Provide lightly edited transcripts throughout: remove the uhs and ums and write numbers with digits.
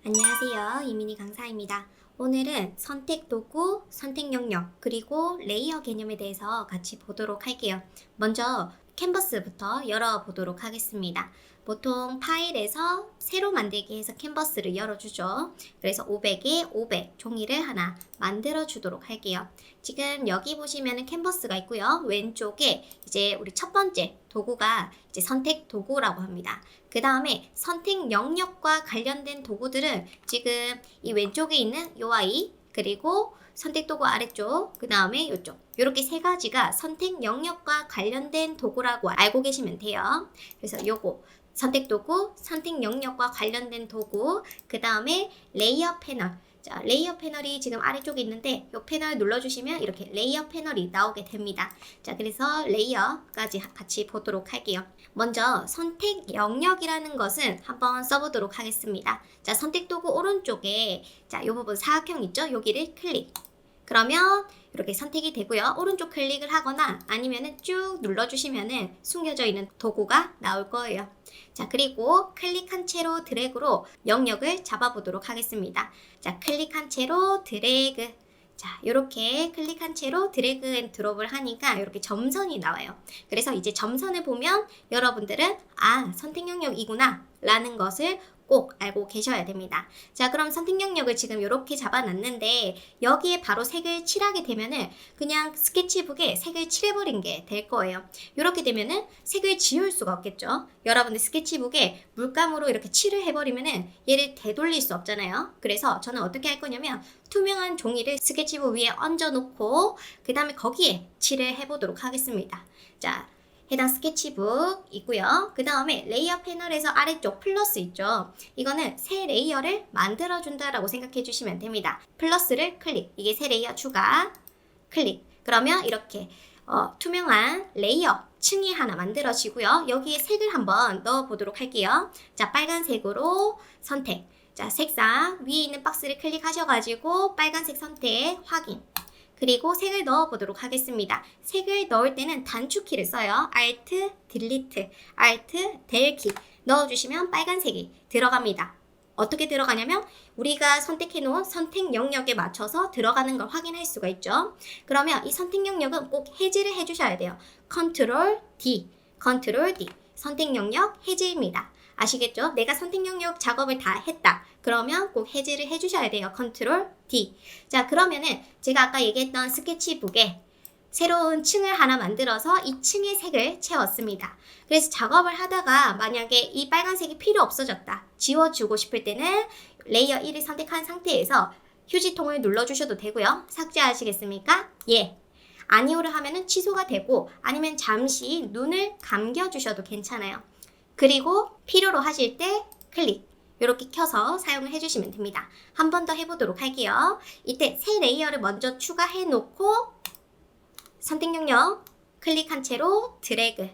안녕하세요. 이민희 강사입니다. 오늘은 선택 도구, 선택 영역, 그리고 레이어 개념에 대해서 같이 보도록 할게요. 먼저 캔버스부터 열어보도록 하겠습니다. 보통 파일에서 새로 만들기 해서 캔버스를 열어주죠. 그래서 500에 500 종이를 하나 만들어 주도록 할게요. 지금 여기 보시면은 캔버스가 있고요. 왼쪽에 이제 우리 첫 번째 도구가 이제 선택 도구라고 합니다. 그 다음에 선택 영역과 관련된 도구들은 지금 이 왼쪽에 있는 요 아이, 그리고 선택 도구 아래쪽, 그 다음에 이쪽, 이렇게 세 가지가 선택 영역과 관련된 도구라고 알고 계시면 돼요. 그래서 요거 선택 도구, 선택 영역과 관련된 도구, 그 다음에 레이어 패널. 자, 레이어 패널이 지금 아래쪽에 있는데 이 패널 눌러주시면 이렇게 레이어 패널이 나오게 됩니다. 자, 그래서 레이어까지 같이 보도록 할게요. 먼저 선택 영역이라는 것은 한번 써보도록 하겠습니다. 자, 선택 도구 오른쪽에 자, 이 부분 사각형 있죠? 여기를 클릭. 그러면 이렇게 선택이 되고요. 오른쪽 클릭을 하거나 아니면은 쭉 눌러주시면은 숨겨져 있는 도구가 나올 거예요. 자, 그리고 클릭한 채로 드래그로 영역을 잡아보도록 하겠습니다. 자, 클릭한 채로 드래그. 자, 이렇게 클릭한 채로 드래그 앤 드롭을 하니까 이렇게 점선이 나와요. 그래서 이제 점선을 보면 여러분들은 선택 영역이구나 라는 것을 꼭 알고 계셔야 됩니다. 자, 그럼 선택 영역을 지금 이렇게 잡아놨는데 여기에 바로 색을 칠하게 되면은 그냥 스케치북에 색을 칠해버린 게 될 거예요. 이렇게 되면은 색을 지울 수가 없겠죠. 여러분들 스케치북에 물감으로 이렇게 칠을 해버리면은 얘를 되돌릴 수 없잖아요. 그래서 저는 어떻게 할 거냐면 투명한 종이를 스케치북 위에 얹어놓고 그 다음에 거기에 칠을 해보도록 하겠습니다. 자, 해당 스케치북 있고요. 그 다음에 레이어 패널에서 아래쪽 플러스 있죠. 이거는 새 레이어를 만들어준다라고 생각해 주시면 됩니다. 플러스를 클릭. 이게 새 레이어 추가. 클릭. 그러면 이렇게 투명한 레이어 층이 하나 만들어지고요. 여기에 색을 한번 넣어보도록 할게요. 자, 빨간색으로 선택. 자, 색상 위에 있는 박스를 클릭하셔가지고 빨간색 선택 확인. 그리고 색을 넣어보도록 하겠습니다. 색을 넣을 때는 단축키를 써요. Alt, Delete, Alt, Del 키 넣어주시면 빨간색이 들어갑니다. 어떻게 들어가냐면 우리가 선택해놓은 선택 영역에 맞춰서 들어가는 걸 확인할 수가 있죠. 그러면 이 선택 영역은 꼭 해지를 해주셔야 돼요. Ctrl D, Ctrl D. 선택 영역 해지입니다. 아시겠죠? 내가 선택 영역 작업을 다 했다. 그러면 꼭 해지를 해주셔야 돼요. Ctrl D. 자, 그러면은 제가 아까 얘기했던 스케치북에 새로운 층을 하나 만들어서 이 층의 색을 채웠습니다. 그래서 작업을 하다가 만약에 이 빨간색이 필요 없어졌다. 지워주고 싶을 때는 레이어 1을 선택한 상태에서 휴지통을 눌러주셔도 되고요. 삭제하시겠습니까? 예. 아니오를 하면은 취소가 되고 아니면 잠시 눈을 감겨주셔도 괜찮아요. 그리고 필요로 하실 때 클릭. 이렇게 켜서 사용을 해주시면 됩니다. 한 번 더 해보도록 할게요. 이때 새 레이어를 먼저 추가해 놓고 선택 영역 클릭한 채로 드래그.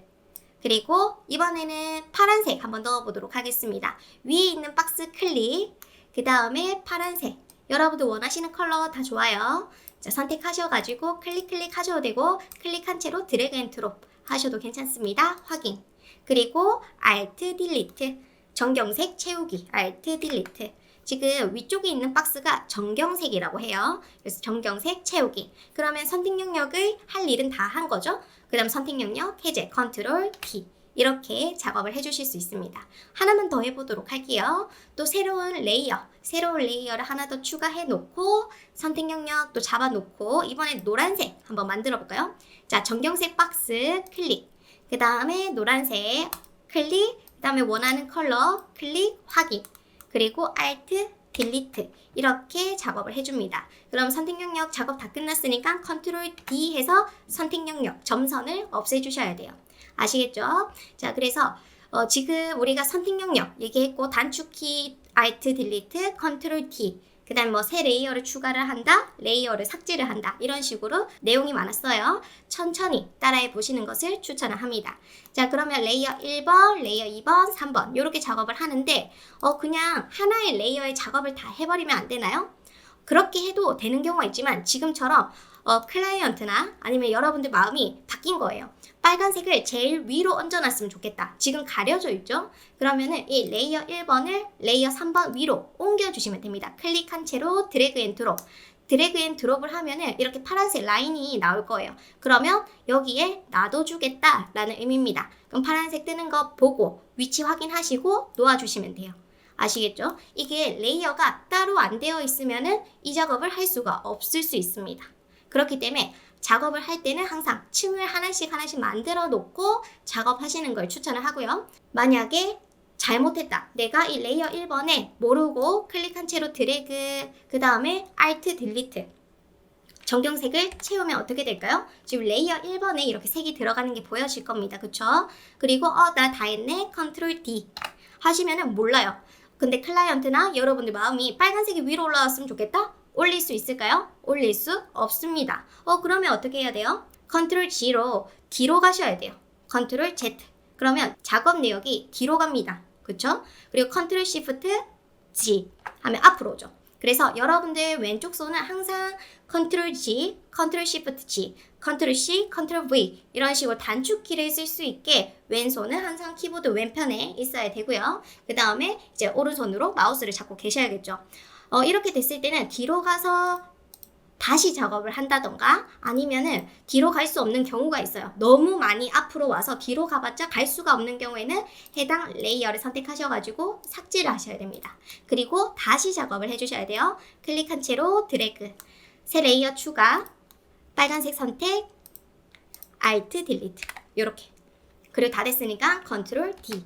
그리고 이번에는 파란색 한번 넣어보도록 하겠습니다. 위에 있는 박스 클릭. 그 다음에 파란색. 여러분들 원하시는 컬러 다 좋아요. 자, 선택하셔가지고 클릭 하셔도 되고 클릭한 채로 드래그 앤 드롭 하셔도 괜찮습니다. 확인. 그리고 Alt Delete. 정경색 채우기. Alt Delete. 지금 위쪽에 있는 박스가 정경색이라고 해요. 그래서 정경색 채우기. 그러면 선택 영역을 할 일은 다 한 거죠. 그 다음 선택 영역 해제. Ctrl T. 이렇게 작업을 해주실 수 있습니다. 하나만 더 해보도록 할게요. 또 새로운 레이어를 하나 더 추가해 놓고 선택 영역 또 잡아 놓고 이번엔 노란색 한번 만들어 볼까요? 자, 정경색 박스 클릭. 그 다음에 노란색 클릭. 그 다음에 원하는 컬러 클릭 확인. 그리고 Alt, Delete 이렇게 작업을 해줍니다. 그럼 선택 영역 작업 다 끝났으니까 Ctrl D 해서 선택 영역 점선을 없애주셔야 돼요. 아시겠죠? 자, 그래서 지금 우리가 선택 영역 얘기했고 단축키 Alt, Delete, Ctrl D 그 다음 뭐 새 레이어를 추가를 한다, 레이어를 삭제를 한다 이런 식으로 내용이 많았어요. 천천히 따라해 보시는 것을 추천을 합니다. 자, 그러면 레이어 1번, 레이어 2번, 3번 이렇게 작업을 하는데 그냥 하나의 레이어의 작업을 다 해버리면 안 되나요? 그렇게 해도 되는 경우가 있지만 지금처럼 클라이언트나 아니면 여러분들 마음이 바뀐 거예요. 빨간색을 제일 위로 얹어놨으면 좋겠다. 지금 가려져 있죠? 그러면은 이 레이어 1번을 레이어 3번 위로 옮겨주시면 됩니다. 클릭한 채로 드래그 앤 드롭. 드래그 앤 드롭을 하면은 이렇게 파란색 라인이 나올 거예요. 그러면 여기에 놔둬주겠다 라는 의미입니다. 그럼 파란색 뜨는 거 보고 위치 확인하시고 놓아주시면 돼요. 아시겠죠? 이게 레이어가 따로 안 되어 있으면은 이 작업을 할 수가 없을 수 있습니다. 그렇기 때문에 작업을 할 때는 항상 층을 하나씩 만들어 놓고 작업하시는 걸 추천을 하고요. 만약에 잘못했다. 내가 이 레이어 1번에 모르고 클릭한 채로 드래그 그 다음에 Alt 딜리트 정경색을 채우면 어떻게 될까요? 지금 레이어 1번에 이렇게 색이 들어가는 게 보여질 겁니다. 그쵸? 그리고 나 다 했네. Ctrl D 하시면은 몰라요. 근데 클라이언트나 여러분들 마음이 빨간색이 위로 올라왔으면 좋겠다? 올릴 수 있을까요? 올릴 수 없습니다. 그러면 어떻게 해야 돼요? Ctrl G로 뒤로 가셔야 돼요. Ctrl Z. 그러면 작업 내역이 뒤로 갑니다. 그쵸? 그리고 Ctrl Shift G 하면 앞으로 오죠. 그래서 여러분들 왼쪽 손은 항상 Ctrl G, Ctrl Shift G, Ctrl C, Ctrl V 이런 식으로 단축키를 쓸 수 있게 왼손은 항상 키보드 왼편에 있어야 되고요. 그 다음에 이제 오른손으로 마우스를 잡고 계셔야겠죠. 이렇게 됐을 때는 뒤로 가서 다시 작업을 한다던가 아니면은 뒤로 갈 수 없는 경우가 있어요. 너무 많이 앞으로 와서 뒤로 가봤자 갈 수가 없는 경우에는 해당 레이어를 선택하셔가지고 삭제를 하셔야 됩니다. 그리고 다시 작업을 해주셔야 돼요. 클릭한 채로 드래그, 새 레이어 추가, 빨간색 선택, Alt 딜리트 이렇게. 그리고 다 됐으니까 Ctrl D.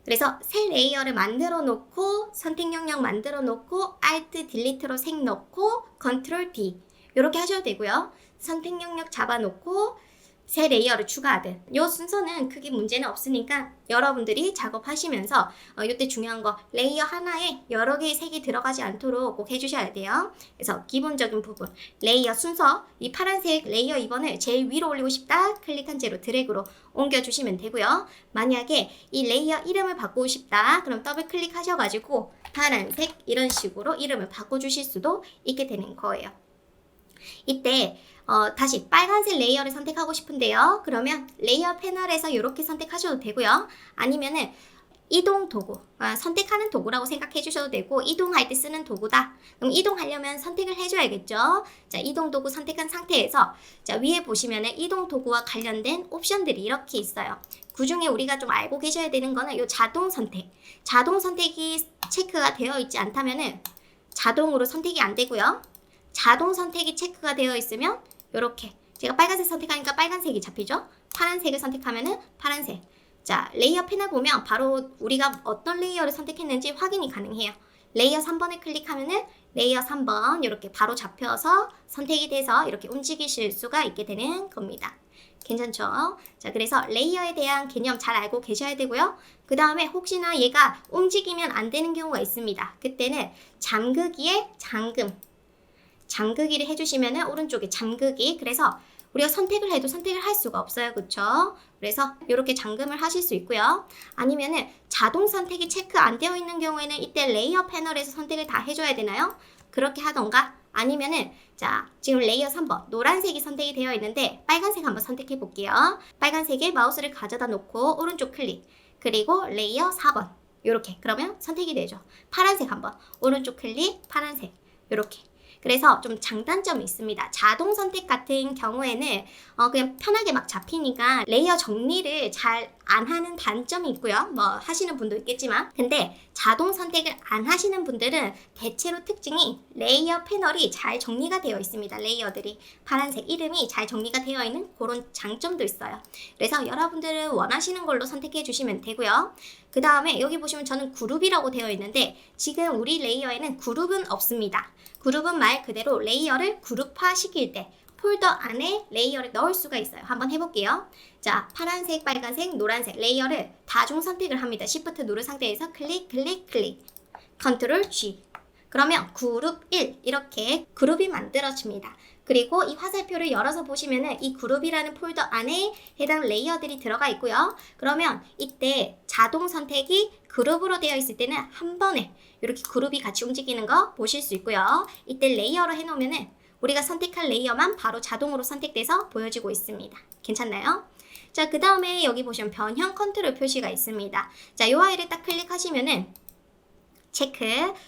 그래서 새 레이어를 만들어 놓고 선택 영역 만들어 놓고 Alt 딜리트로 색 넣고 Ctrl D 이렇게 하셔도 되고요. 선택 영역 잡아 놓고 새 레이어를 추가하든 이 순서는 크게 문제는 없으니까 여러분들이 작업하시면서 이때 중요한 거 레이어 하나에 여러 개의 색이 들어가지 않도록 꼭 해주셔야 돼요. 그래서 기본적인 부분 레이어 순서 이 파란색 레이어 2번을 제일 위로 올리고 싶다 클릭한 채로 드래그로 옮겨주시면 되고요. 만약에 이 레이어 이름을 바꾸고 싶다 그럼 더블 클릭하셔가지고 파란색 이런 식으로 이름을 바꿔주실 수도 있게 되는 거예요. 이때 다시 빨간색 레이어를 선택하고 싶은데요. 그러면 레이어 패널에서 이렇게 선택하셔도 되고요. 아니면은 이동 도구, 선택하는 도구라고 생각해 주셔도 되고 이동할 때 쓰는 도구다. 그럼 이동하려면 선택을 해줘야겠죠. 자, 이동 도구 선택한 상태에서 자, 위에 보시면은 이동 도구와 관련된 옵션들이 이렇게 있어요. 그 중에 우리가 좀 알고 계셔야 되는 거는 이 자동 선택. 자동 선택이 체크가 되어 있지 않다면은 자동으로 선택이 안 되고요. 자동 선택이 체크가 되어 있으면 이렇게 제가 빨간색 선택하니까 빨간색이 잡히죠. 파란색을 선택하면은 파란색. 자, 레이어 패널 보면 바로 우리가 어떤 레이어를 선택했는지 확인이 가능해요. 레이어 3번을 클릭하면은 레이어 3번 이렇게 바로 잡혀서 선택이 돼서 이렇게 움직이실 수가 있게 되는 겁니다. 괜찮죠? 자, 그래서 레이어에 대한 개념 잘 알고 계셔야 되고요. 그 다음에 혹시나 얘가 움직이면 안 되는 경우가 있습니다. 그때는 잠그기에 잠그기를 해주시면은 오른쪽에 잠그기. 그래서 우리가 선택을 해도 선택을 할 수가 없어요. 그쵸? 그래서 이렇게 잠금을 하실 수 있고요. 아니면은 자동 선택이 체크 안 되어 있는 경우에는 이때 레이어 패널에서 선택을 다 해줘야 되나요? 그렇게 하던가 아니면은 자, 지금 레이어 3번 노란색이 선택이 되어 있는데 빨간색 한번 선택해 볼게요. 빨간색에 마우스를 가져다 놓고 오른쪽 클릭 그리고 레이어 4번 이렇게 그러면 선택이 되죠. 파란색 한번 오른쪽 클릭 파란색 이렇게. 그래서 좀 장단점이 있습니다. 자동 선택 같은 경우에는 그냥 편하게 막 잡히니까 레이어 정리를 잘 안 하는 단점이 있고요. 뭐 하시는 분도 있겠지만 근데 자동 선택을 안 하시는 분들은 대체로 특징이 레이어 패널이 잘 정리가 되어 있습니다. 레이어들이 파란색 이름이 잘 정리가 되어 있는 그런 장점도 있어요. 그래서 여러분들은 원하시는 걸로 선택해 주시면 되고요. 그 다음에 여기 보시면 저는 그룹이라고 되어 있는데 지금 우리 레이어에는 그룹은 없습니다. 그룹은 말 그대로 레이어를 그룹화 시킬 때 폴더 안에 레이어를 넣을 수가 있어요. 한번 해볼게요. 자, 파란색, 빨간색, 노란색 레이어를 다중 선택을 합니다. Shift 누른 상태에서 클릭, 클릭, 클릭. Ctrl G. 그러면 그룹 1 이렇게 그룹이 만들어집니다. 그리고 이 화살표를 열어서 보시면은 이 그룹이라는 폴더 안에 해당 레이어들이 들어가 있고요. 그러면 이때 자동 선택이 그룹으로 되어 있을 때는 한 번에 이렇게 그룹이 같이 움직이는 거 보실 수 있고요. 이때 레이어로 해놓으면은 우리가 선택한 레이어만 바로 자동으로 선택돼서 보여지고 있습니다. 괜찮나요? 자, 그 다음에 여기 보시면 변형 컨트롤 표시가 있습니다. 자, 이 아이를 딱 클릭하시면은 체크,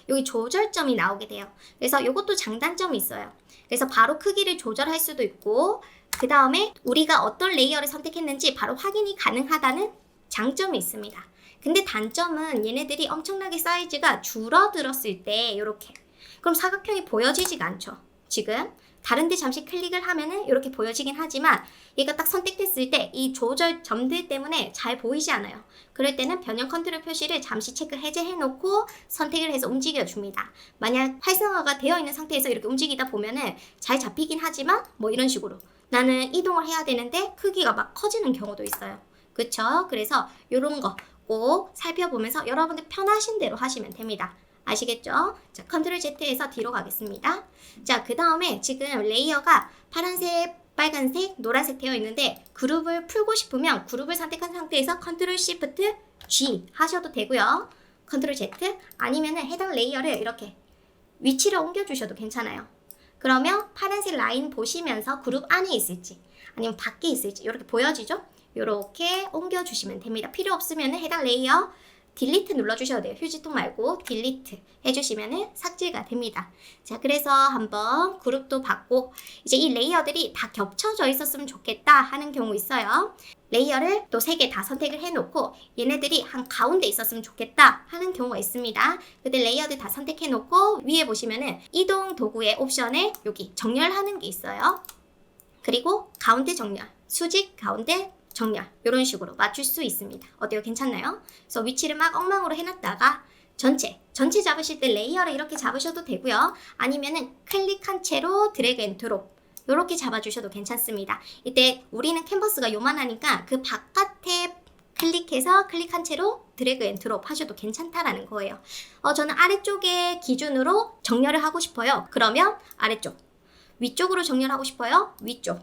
여기 조절점이 나오게 돼요. 그래서 이것도 장단점이 있어요. 그래서 바로 크기를 조절할 수도 있고, 그 다음에 우리가 어떤 레이어를 선택했는지 바로 확인이 가능하다는 장점이 있습니다. 근데 단점은 얘네들이 엄청나게 사이즈가 줄어들었을 때 이렇게, 그럼 사각형이 보여지지가 않죠. 지금 다른데 잠시 클릭을 하면은 이렇게 보여지긴 하지만 얘가 딱 선택됐을 때 이 조절 점들 때문에 잘 보이지 않아요. 그럴 때는 변형 컨트롤 표시를 잠시 체크 해제해 놓고 선택을 해서 움직여 줍니다. 만약 활성화가 되어 있는 상태에서 이렇게 움직이다 보면은 잘 잡히긴 하지만 뭐 이런 식으로 나는 이동을 해야 되는데 크기가 막 커지는 경우도 있어요. 그쵸? 그래서 이런 거 꼭 살펴보면서 여러분들 편하신 대로 하시면 됩니다. 아시겠죠? 자, 컨트롤 Z에서 뒤로 가겠습니다. 자, 그 다음에 지금 레이어가 파란색, 빨간색, 노란색 되어 있는데 그룹을 풀고 싶으면 그룹을 선택한 상태에서 컨트롤 Shift G 하셔도 되고요. 컨트롤 Z 아니면은 해당 레이어를 이렇게 위치를 옮겨 주셔도 괜찮아요. 그러면 파란색 라인 보시면서 그룹 안에 있을지 아니면 밖에 있을지 이렇게 보여지죠? 이렇게 옮겨 주시면 됩니다. 필요 없으면 해당 레이어 딜리트 눌러주셔도 돼요. 휴지통 말고 딜리트 해주시면 삭제가 됩니다. 자, 그래서 한번 그룹도 받고 이제 이 레이어들이 다 겹쳐져 있었으면 좋겠다 하는 경우 있어요. 레이어를 또 3개 다 선택을 해놓고 얘네들이 한 가운데 있었으면 좋겠다 하는 경우가 있습니다. 그때 레이어들 다 선택해놓고 위에 보시면은 이동 도구의 옵션에 여기 정렬하는 게 있어요. 그리고 가운데 정렬, 수직 가운데 정렬 이런 식으로 맞출 수 있습니다. 어때요? 괜찮나요? 그래서 위치를 막 엉망으로 해놨다가 전체 잡으실 때 레이어를 이렇게 잡으셔도 되고요. 아니면은 클릭한 채로 드래그 앤 드롭 이렇게 잡아주셔도 괜찮습니다. 이때 우리는 캔버스가 요만하니까 그 바깥에 클릭해서 클릭한 채로 드래그 앤 드롭 하셔도 괜찮다라는 거예요. 저는 아래쪽에 기준으로 정렬을 하고 싶어요. 그러면 아래쪽, 위쪽으로 정렬하고 싶어요. 위쪽,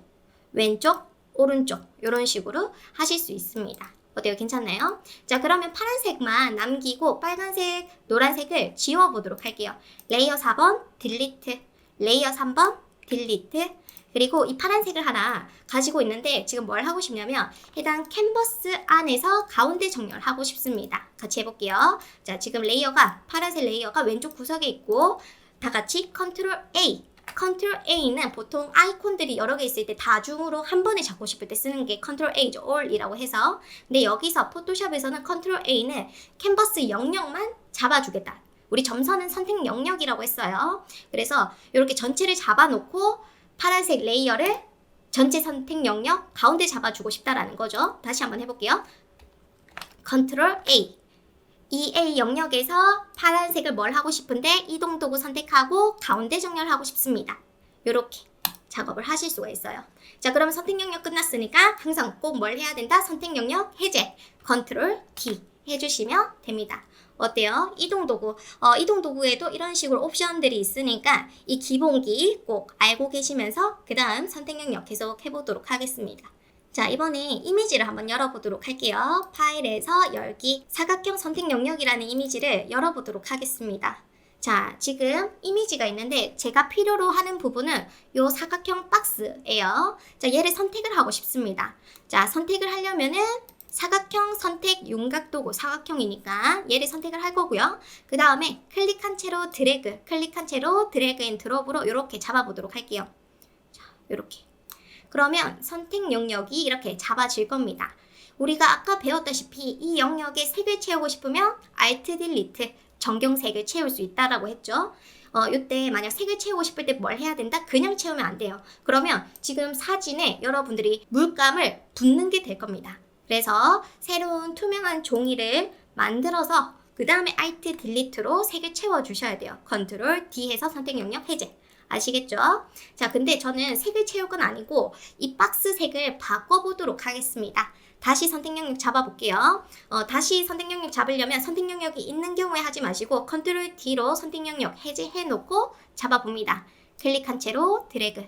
왼쪽, 오른쪽 이런 식으로 하실 수 있습니다. 어때요? 괜찮나요? 자, 그러면 파란색만 남기고 빨간색, 노란색을 지워보도록 할게요. 레이어 4번 딜리트, 레이어 3번 딜리트, 그리고 이 파란색을 하나 가지고 있는데 지금 뭘 하고 싶냐면 해당 캔버스 안에서 가운데 정렬하고 싶습니다. 같이 해볼게요. 자, 지금 레이어가 파란색 레이어가 왼쪽 구석에 있고 다 같이 컨트롤 A, 컨트롤 A는 보통 아이콘들이 여러 개 있을 때 다중으로 한 번에 잡고 싶을 때 쓰는 게 컨트롤 A죠. All이라고 해서. 근데 여기서 포토샵에서는 컨트롤 A는 캔버스 영역만 잡아주겠다. 우리 점선은 선택 영역이라고 했어요. 그래서 이렇게 전체를 잡아놓고 파란색 레이어를 전체 선택 영역 가운데 잡아주고 싶다라는 거죠. 다시 한번 해볼게요. 컨트롤 A. 이 A 영역에서 파란색을 뭘 하고 싶은데 이동 도구 선택하고 가운데 정렬하고 싶습니다. 이렇게 작업을 하실 수가 있어요. 자, 그러면 선택 영역 끝났으니까 항상 꼭 뭘 해야 된다? 선택 영역 해제. 컨트롤 D 해주시면 됩니다. 어때요? 이동 도구. 이동 도구에도 이런 식으로 옵션들이 있으니까 이 기본기 꼭 알고 계시면서 그 다음 선택 영역 계속 해보도록 하겠습니다. 자, 이번에 이미지를 한번 열어보도록 할게요. 파일에서 열기, 사각형 선택 영역이라는 이미지를 열어보도록 하겠습니다. 자, 지금 이미지가 있는데 제가 필요로 하는 부분은 이 사각형 박스예요. 자, 얘를 선택을 하고 싶습니다. 자, 선택을 하려면은 사각형 선택 윤곽 도구, 사각형이니까 얘를 선택을 할 거고요. 그 다음에 클릭한 채로 드래그, 클릭한 채로 드래그 앤 드롭으로 이렇게 잡아보도록 할게요. 자, 이렇게. 그러면 선택 영역이 이렇게 잡아질 겁니다. 우리가 아까 배웠다시피 이 영역에 색을 채우고 싶으면 Alt Delete 정경색을 채울 수 있다라고 했죠. 이때 만약 색을 채우고 싶을 때 뭘 해야 된다? 그냥 채우면 안 돼요. 그러면 지금 사진에 여러분들이 물감을 붓는 게 될 겁니다. 그래서 새로운 투명한 종이를 만들어서 그 다음에 Alt Delete로 색을 채워주셔야 돼요. Ctrl D 해서 선택 영역 해제. 아시겠죠? 자, 근데 저는 색을 채울 건 아니고 이 박스 색을 바꿔보도록 하겠습니다. 다시 선택 영역 잡아볼게요. 다시 선택 영역 잡으려면 선택 영역이 있는 경우에 하지 마시고 컨트롤 D로 선택 영역 해제해놓고 잡아봅니다. 클릭한 채로 드래그.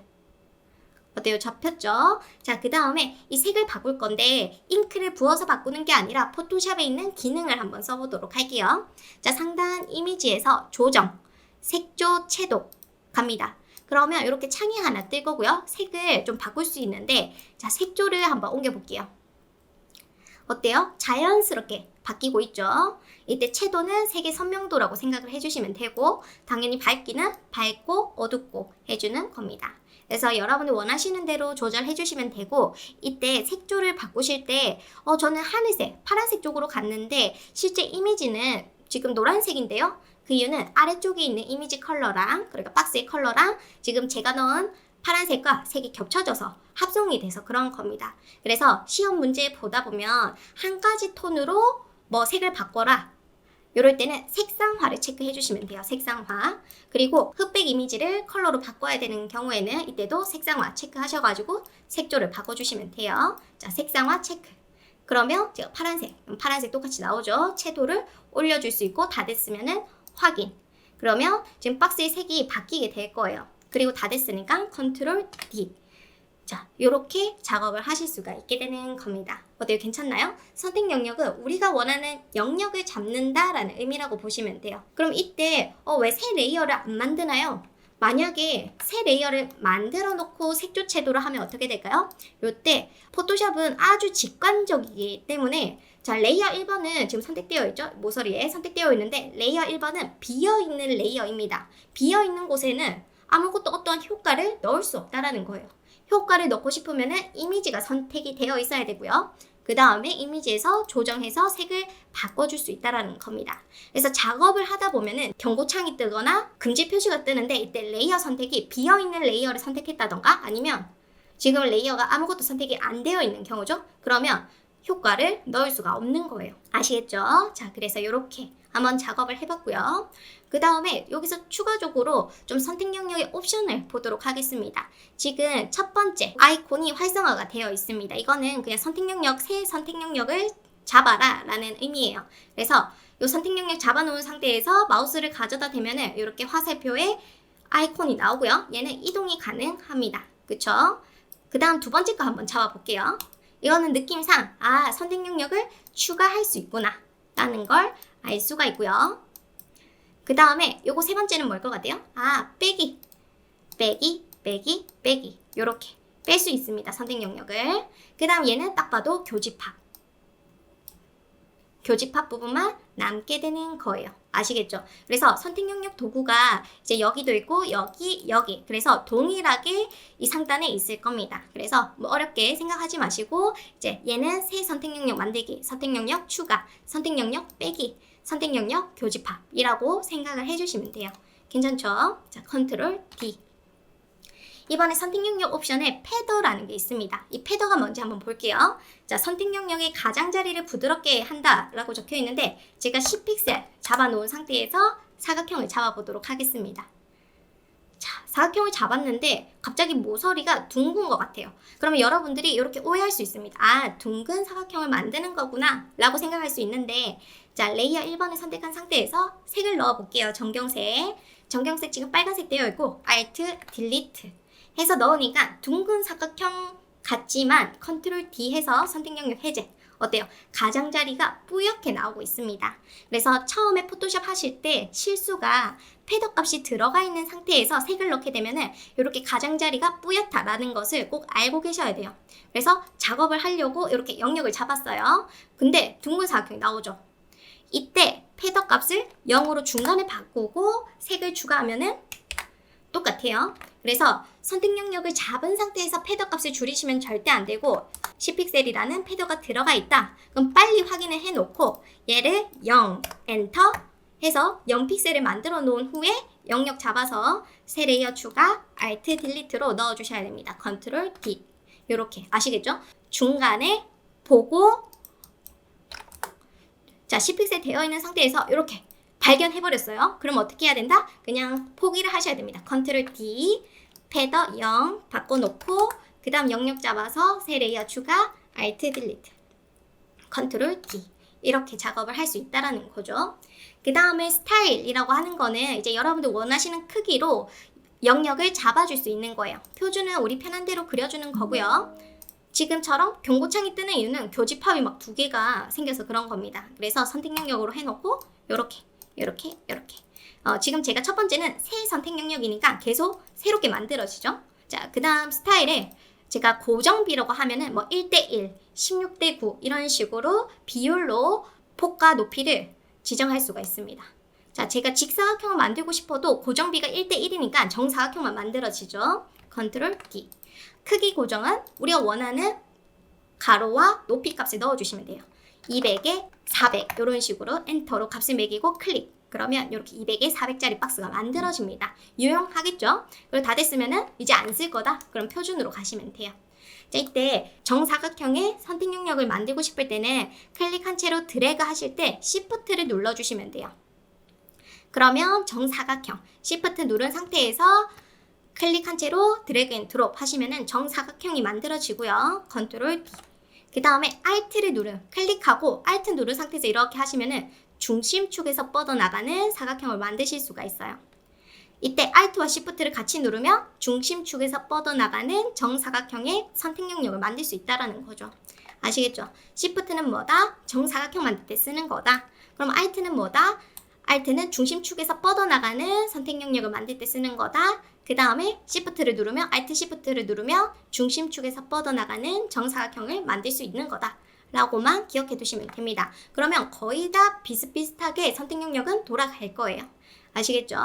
어때요? 잡혔죠? 자, 그 다음에 이 색을 바꿀 건데 잉크를 부어서 바꾸는 게 아니라 포토샵에 있는 기능을 한번 써보도록 할게요. 자, 상단 이미지에서 조정, 색조 채도 갑니다. 그러면 이렇게 창이 하나 뜰 거고요. 색을 좀 바꿀 수 있는데 자, 색조를 한번 옮겨볼게요. 어때요? 자연스럽게 바뀌고 있죠? 이때 채도는 색의 선명도라고 생각을 해주시면 되고 당연히 밝기는 밝고 어둡고 해주는 겁니다. 그래서 여러분이 원하시는 대로 조절해 주시면 되고 이때 색조를 바꾸실 때 저는 하늘색, 파란색 쪽으로 갔는데 실제 이미지는 지금 노란색인데요. 그 이유는 아래쪽에 있는 이미지 컬러랑 그러니까 박스의 컬러랑 지금 제가 넣은 파란색과 색이 겹쳐져서 합성이 돼서 그런 겁니다. 그래서 시험 문제 보다 보면 한 가지 톤으로 뭐 색을 바꿔라. 이럴 때는 색상화를 체크해 주시면 돼요. 색상화. 그리고 흑백 이미지를 컬러로 바꿔야 되는 경우에는 이때도 색상화 체크하셔가지고 색조를 바꿔주시면 돼요. 자, 색상화 체크. 그러면 제가 파란색 똑같이 나오죠. 채도를 올려줄 수 있고 다 됐으면은 확인. 그러면 지금 박스의 색이 바뀌게 될 거예요. 그리고 다 됐으니까 컨트롤 D. 자, 이렇게 작업을 하실 수가 있게 되는 겁니다. 어때요? 괜찮나요? 선택 영역은 우리가 원하는 영역을 잡는다라는 의미라고 보시면 돼요. 그럼 이때 왜 새 레이어를 안 만드나요? 만약에 새 레이어를 만들어 놓고 색조 채도를 하면 어떻게 될까요? 이때 포토샵은 아주 직관적이기 때문에 자, 레이어 1번은 지금 선택되어 있죠? 모서리에 선택되어 있는데 레이어 1번은 비어있는 레이어입니다. 비어있는 곳에는 아무것도 어떠한 효과를 넣을 수 없다라는 거예요. 효과를 넣고 싶으면 이미지가 선택이 되어 있어야 되고요. 그 다음에 이미지에서 조정해서 색을 바꿔줄 수 있다는 겁니다. 그래서 작업을 하다 보면은 경고창이 뜨거나 금지 표시가 뜨는데 이때 레이어 선택이 비어있는 레이어를 선택했다던가 아니면 지금 레이어가 아무것도 선택이 안 되어 있는 경우죠. 그러면 효과를 넣을 수가 없는 거예요. 아시겠죠? 자, 그래서 이렇게 한번 작업을 해봤고요. 그 다음에 여기서 추가적으로 좀 선택 영역의 옵션을 보도록 하겠습니다. 지금 첫 번째 아이콘이 활성화가 되어 있습니다. 이거는 그냥 선택 영역, 새 선택 영역을 잡아라 라는 의미예요. 그래서 이 선택 영역 잡아놓은 상태에서 마우스를 가져다 대면은 이렇게 화살표에 아이콘이 나오고요. 얘는 이동이 가능합니다. 그쵸? 그 다음 두 번째 거 한번 잡아볼게요. 이거는 느낌상 선택 영역을 추가할 수 있구나 라는 걸 알 수가 있고요. 그 다음에 요거 세 번째는 뭘 것 같아요? 빼기 요렇게 뺄 수 있습니다. 선택 영역을. 그 다음 얘는 딱 봐도 교집합 부분만 남게 되는 거예요. 아시겠죠? 그래서 선택 영역 도구가 이제 여기도 있고 여기 그래서 동일하게 이 상단에 있을 겁니다. 그래서 뭐 어렵게 생각하지 마시고 이제 얘는 새 선택 영역 만들기, 선택 영역 추가, 선택 영역 빼기, 선택 영역 교집합이라고 생각을 해주시면 돼요. 괜찮죠? 자, 컨트롤 D. 이번에 선택 영역 옵션에 패더라는 게 있습니다. 이 패더가 뭔지 한번 볼게요. 자, 선택 영역의 가장자리를 부드럽게 한다라고 적혀 있는데 제가 10픽셀 잡아놓은 상태에서 사각형을 잡아보도록 하겠습니다. 자, 사각형을 잡았는데 갑자기 모서리가 둥근 것 같아요. 그러면 여러분들이 이렇게 오해할 수 있습니다. 둥근 사각형을 만드는 거구나 라고 생각할 수 있는데 자, 레이어 1번을 선택한 상태에서 색을 넣어볼게요. 정경색 지금 빨간색 되어 있고 Alt, Delete 해서 넣으니까 둥근 사각형 같지만 컨트롤 D 해서 선택 영역 해제. 어때요? 가장자리가 뿌옇게 나오고 있습니다. 그래서 처음에 포토샵 하실 때 실수가 패더 값이 들어가 있는 상태에서 색을 넣게 되면은 이렇게 가장자리가 뿌옇다라는 것을 꼭 알고 계셔야 돼요. 그래서 작업을 하려고 이렇게 영역을 잡았어요. 근데 둥근 사각형이 나오죠. 이때 패더 값을 0으로 중간에 바꾸고 색을 추가하면은 똑같아요. 그래서 선택 영역을 잡은 상태에서 패더 값을 줄이시면 절대 안 되고 10픽셀이라는 패더가 들어가 있다. 그럼 빨리 확인을 해놓고 얘를 0, 엔터 해서 0픽셀을 만들어 놓은 후에 영역 잡아서 새 레이어 추가, Alt, Delete로 넣어주셔야 됩니다. 컨트롤 D. 이렇게 아시겠죠? 중간에 보고 자, 10픽셀 되어 있는 상태에서 이렇게 발견해버렸어요. 그럼 어떻게 해야 된다? 그냥 포기를 하셔야 됩니다. 컨트롤 D, 패더 0 바꿔놓고 그 다음 영역 잡아서 새 레이어 추가, Alt, Delete 컨트롤 D. 이렇게 작업을 할 수 있다라는 거죠. 그 다음에 스타일이라고 하는 거는 이제 여러분들 원하시는 크기로 영역을 잡아줄 수 있는 거예요. 표준은 우리 편한 대로 그려주는 거고요. 지금처럼 경고창이 뜨는 이유는 교집합이 막 2개가 생겨서 그런 겁니다. 그래서 선택 영역으로 해놓고 요렇게 지금 제가 첫 번째는 새 선택 영역이니까 계속 새롭게 만들어지죠. 자, 그 다음 스타일에 제가 고정비라고 하면은 뭐 1대1, 16대9 이런 식으로 비율로 폭과 높이를 지정할 수가 있습니다. 자, 제가 직사각형을 만들고 싶어도 고정비가 1대1이니까 정사각형만 만들어지죠. 컨트롤 D. 크기 고정은 우리가 원하는 가로와 높이 값을 넣어주시면 돼요. 200에 400 이런 식으로 엔터로 값을 매기고 클릭. 그러면 이렇게 200에 400짜리 박스가 만들어집니다. 유용하겠죠? 그리고 다 됐으면은 이제 안 쓸 거다. 그럼 표준으로 가시면 돼요. 자, 이때 정사각형의 선택 영역을 만들고 싶을 때는 클릭한 채로 드래그 하실 때 Shift를 눌러주시면 돼요. 그러면 정사각형 Shift 누른 상태에서 클릭한 채로 드래그 앤 드롭 하시면은 정사각형이 만들어지고요. 컨트롤 D. 그 다음에 Alt를 클릭하고 Alt 누른 상태에서 이렇게 하시면은 중심축에서 뻗어나가는 사각형을 만드실 수가 있어요. 이때 Alt와 Shift를 같이 누르면 중심축에서 뻗어나가는 정사각형의 선택 영역을 만들 수 있다는 거죠. 아시겠죠? Shift는 뭐다? 정사각형 만들 때 쓰는 거다. 그럼 Alt는 뭐다? Alt는 중심축에서 뻗어나가는 선택 영역을 만들 때 쓰는 거다. 그 다음에 Shift를 누르면 Alt Shift를 누르면 중심축에서 뻗어나가는 정사각형을 만들 수 있는 거다 라고만 기억해 두시면 됩니다. 그러면 거의 다 비슷비슷하게 선택 영역은 돌아갈 거예요. 아시겠죠?